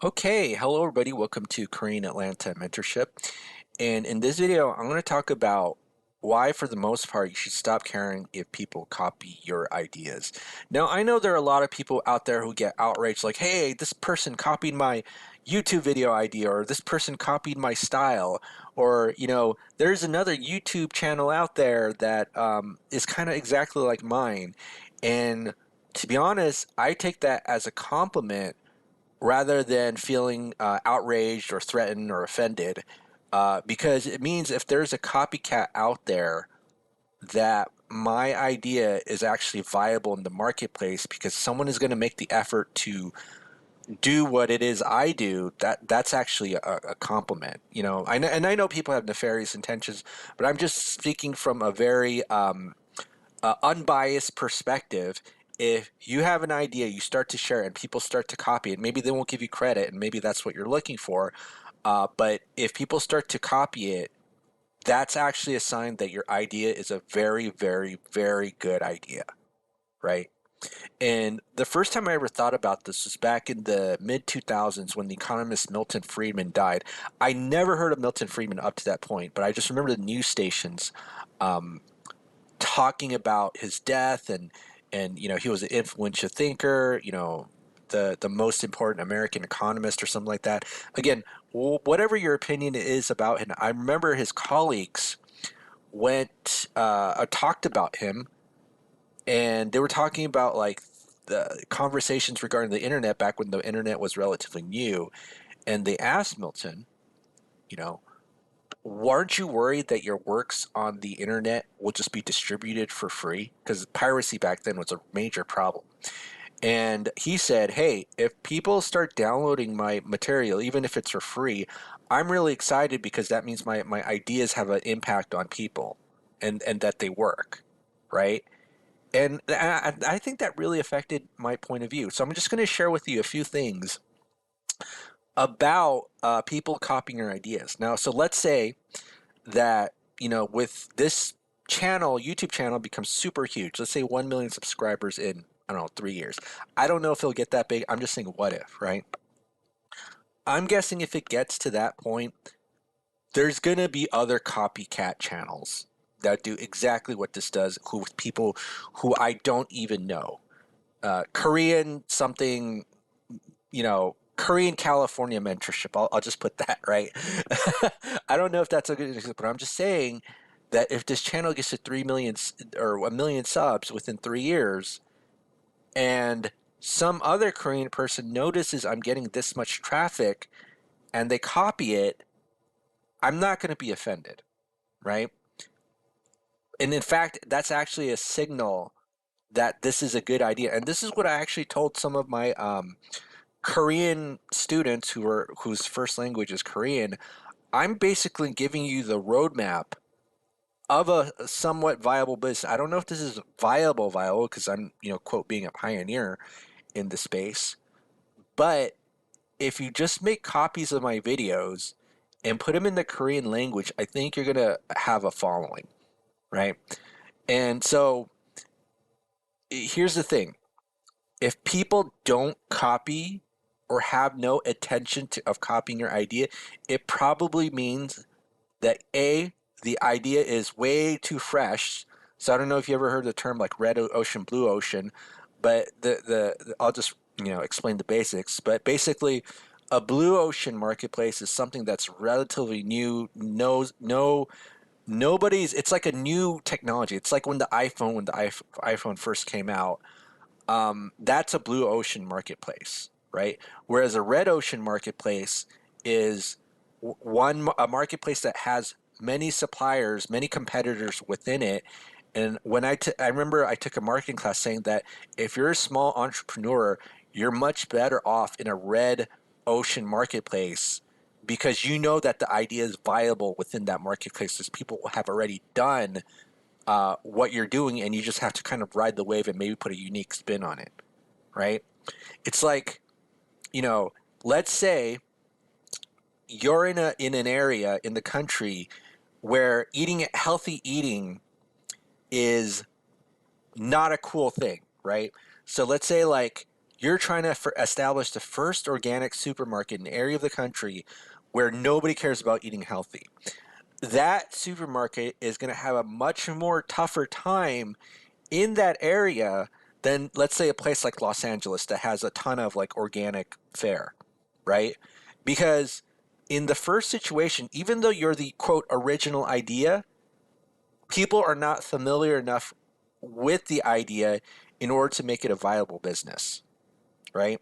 Okay, hello everybody. Welcome to Korean Atlanta Mentorship. And in this video, I'm going to talk about why, for the most part, you should stop caring if people copy your ideas. Now, I know there are a lot of people out there who get outraged, like, hey, this person copied my YouTube video idea, or this person copied my style, or, there's another YouTube channel out there that is kind of exactly like mine. And to be honest, I take that as a compliment rather than feeling outraged or threatened or offended, because it means if there's a copycat out there, that my idea is actually viable in the marketplace because someone is going to make the effort to do what it is I do. That's actually a compliment. I know people have nefarious intentions, but I'm just speaking from a very unbiased perspective. If you have an idea, you start to share it, and people start to copy it. Maybe they won't give you credit, and maybe that's what you're looking for. But if people start to copy it, that's actually a sign that your idea is a very, very, very good idea, right? And the first time I ever thought about this was back in the mid 2000s when the economist Milton Friedman died. I never heard of Milton Friedman up to that point, but I just remember the news stations um, talking about his death, and he was an influential thinker, the most important American economist or something like that. Again, whatever your opinion is about him, I remember his colleagues went talked about him, and they were talking about like the conversations regarding the internet back when the internet was relatively new, and they asked Milton, you know weren't you worried that your works on the internet will just be distributed for free? Because piracy back then was a major problem. And he said, hey, if people start downloading my material, even if it's for free, I'm really excited because that means my ideas have an impact on people, and that they work, right? And I think that really affected my point of view. So I'm just going to share with you a few things about people copying your ideas. Now, so let's say that with this YouTube channel becomes super huge. Let's say 1 million subscribers in, I don't know, 3 years. I don't know if it'll get that big. I'm just saying, what if, right? I'm guessing if it gets to that point, there's gonna be other copycat channels that do exactly what this does, who with people who I don't even know. Korean something, Korean California mentorship. I'll just put that right. I don't know if that's a good example, but I'm just saying that if this channel gets to 3 million or 1 million subs within 3 years, and some other Korean person notices I'm getting this much traffic and they copy it, I'm not going to be offended, right? And in fact, that's actually a signal that this is a good idea. And this is what I actually told some of my Korean students whose first language is Korean. I'm basically giving you the roadmap of a somewhat viable business. I don't know if this is viable, because I'm, quote, being a pioneer in the space. But if you just make copies of my videos and put them in the Korean language, I think you're going to have a following, right? And so here's the thing. If people don't copy or have no intention of copying your idea, it probably means that the idea is way too fresh. So I don't know if you ever heard the term like red ocean, blue ocean, but I'll just explain the basics. But basically, a blue ocean marketplace is something that's relatively new. Nobody's. It's like a new technology. It's like when the iPhone first came out. That's a blue ocean marketplace, right? Whereas a red ocean marketplace is a marketplace that has many suppliers, many competitors within it. And I remember I took a marketing class saying that if you're a small entrepreneur, you're much better off in a red ocean marketplace because you know that the idea is viable within that marketplace because people have already done what you're doing, and you just have to kind of ride the wave and maybe put a unique spin on it, right? It's like, you know, let's say you're in an area in the country where eating healthy eating is not a cool thing, right? So let's say like you're trying to establish the first organic supermarket in an area of the country where nobody cares about eating healthy. That supermarket is going to have a much more tougher time in that area than, let's say, a place like Los Angeles that has a ton of like organic fare, right? Because in the first situation, even though you're the quote original idea, people are not familiar enough with the idea in order to make it a viable business, right?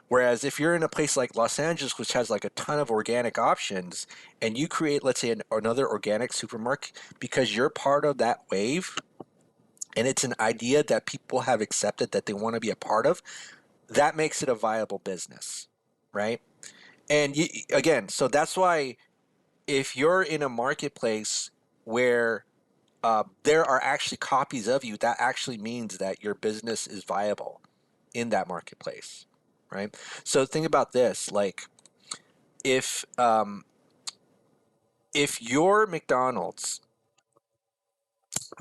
Whereas if you're in a place like Los Angeles, which has like a ton of organic options, and you create, let's say, another organic supermarket because you're part of that wave, and it's an idea that people have accepted that they want to be a part of, that makes it a viable business, right? And again, so that's why if you're in a marketplace where there are actually copies of you, that actually means that your business is viable in that marketplace, right? So think about this: like if um, if your McDonald's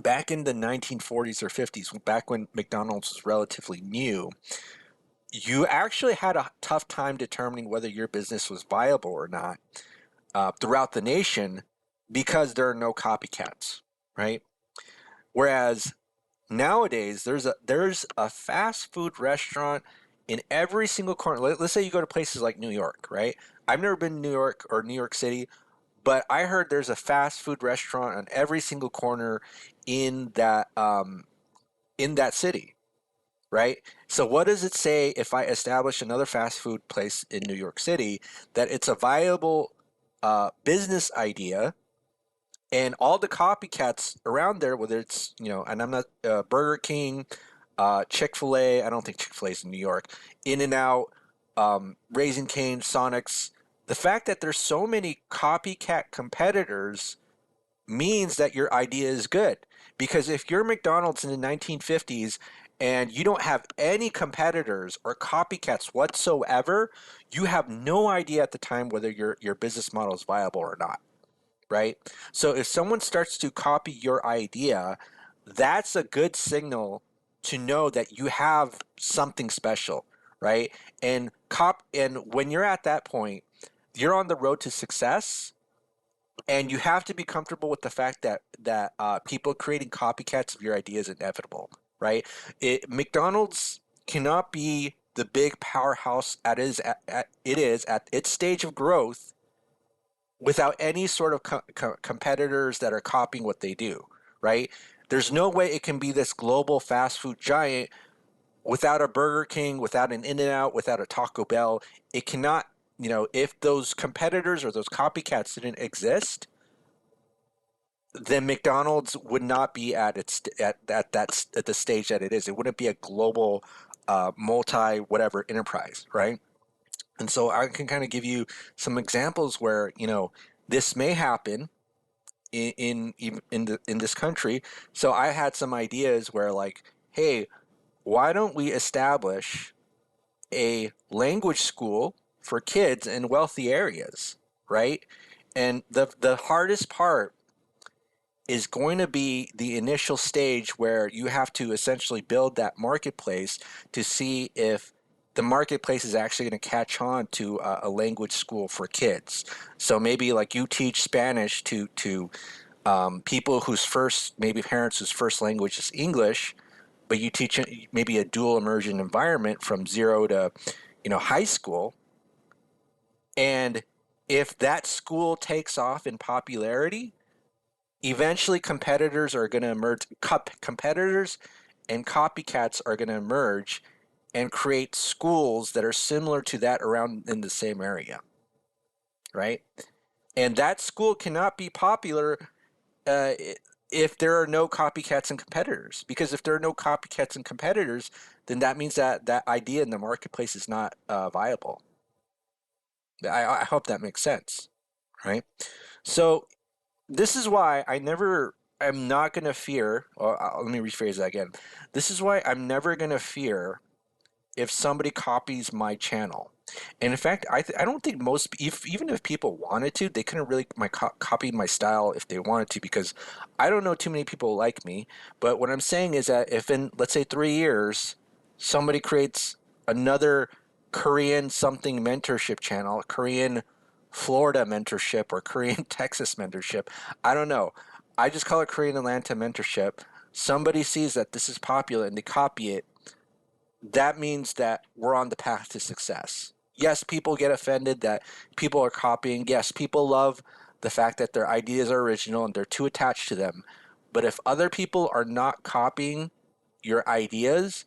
back in the 1940s or 50s, back when McDonald's was relatively new, you actually had a tough time determining whether your business was viable or not throughout the nation because there are no copycats, right? Whereas nowadays there's a fast food restaurant in every single corner. Let's say you go to places like New York, right? I've never been to New York or New York City, but I heard there's a fast food restaurant on every single corner in that city, right? So what does it say if I establish another fast food place in New York City that it's a viable business idea, and all the copycats around there, whether it's, and I'm not Burger King, Chick-fil-A, I don't think Chick-fil-A is in New York, In-N-Out, Raising Cane, Sonics, the fact that there's so many copycat competitors means that your idea is good. Because if you're McDonald's in the 1950s and you don't have any competitors or copycats whatsoever, you have no idea at the time whether your business model is viable or not, right? So if someone starts to copy your idea, that's a good signal to know that you have something special, right? And when you're at that point, you're on the road to success, and you have to be comfortable with the fact that people creating copycats of your idea is inevitable, right? McDonald's cannot be the big powerhouse it is at its stage of growth without any sort of competitors that are copying what they do, right? There's no way it can be this global fast food giant without a Burger King, without an In-N-Out, without a Taco Bell. It cannot, if those competitors or those copycats didn't exist, then McDonald's would not be at the stage that it is. It wouldn't be a global, multi whatever enterprise, right? And so I can kind of give you some examples where this may happen in this country. So I had some ideas where, like, hey, why don't we establish a language school for kids in wealthy areas, right? And the hardest part is going to be the initial stage where you have to essentially build that marketplace to see if the marketplace is actually going to catch on to a language school for kids. So maybe like you teach Spanish to people whose first, maybe parents whose first language is English, but you teach maybe a dual immersion environment from zero to high school. And if that school takes off in popularity, eventually competitors are going to emerge. Competitors and copycats are going to emerge and create schools that are similar to that around in the same area, right? And that school cannot be popular uh, if there are no copycats and competitors. Because if there are no copycats and competitors, then that means that that idea in the marketplace is not viable. I hope that makes sense, right? So this is why I'm not going to fear, or let me rephrase that again. This is why I'm never going to fear if somebody copies my channel. And in fact, I don't think even if people wanted to, they couldn't really copy my style if they wanted to, because I don't know too many people like me. But what I'm saying is that if in, let's say, 3 years, somebody creates another Korean something mentorship channel, Korean Florida mentorship or Korean Texas mentorship. I don't know. I just call it Korean Atlanta mentorship. Somebody sees that this is popular and they copy it. That means that we're on the path to success. Yes, people get offended that people are copying. Yes, people love the fact that their ideas are original and they're too attached to them. But if other people are not copying your ideas,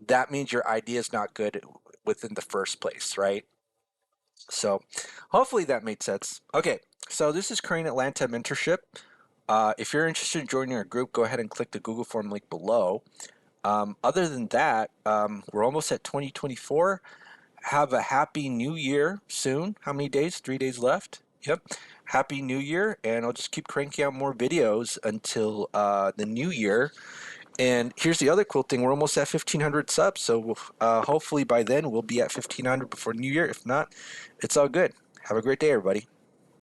that means your idea is not good within the first place, right? So hopefully that made sense. Okay, so this is Korean Atlanta Mentorship. If you're interested in joining our group, go ahead and click the Google form link below. Other than that, we're almost at 2024. Have a happy new year soon. How many days? 3 days left. Yep. Happy New Year, and I'll just keep cranking out more videos until the new year. And here's the other cool thing: we're almost at 1,500 subs, so hopefully by then we'll be at 1,500 before New Year. If not, it's all good. Have a great day, everybody.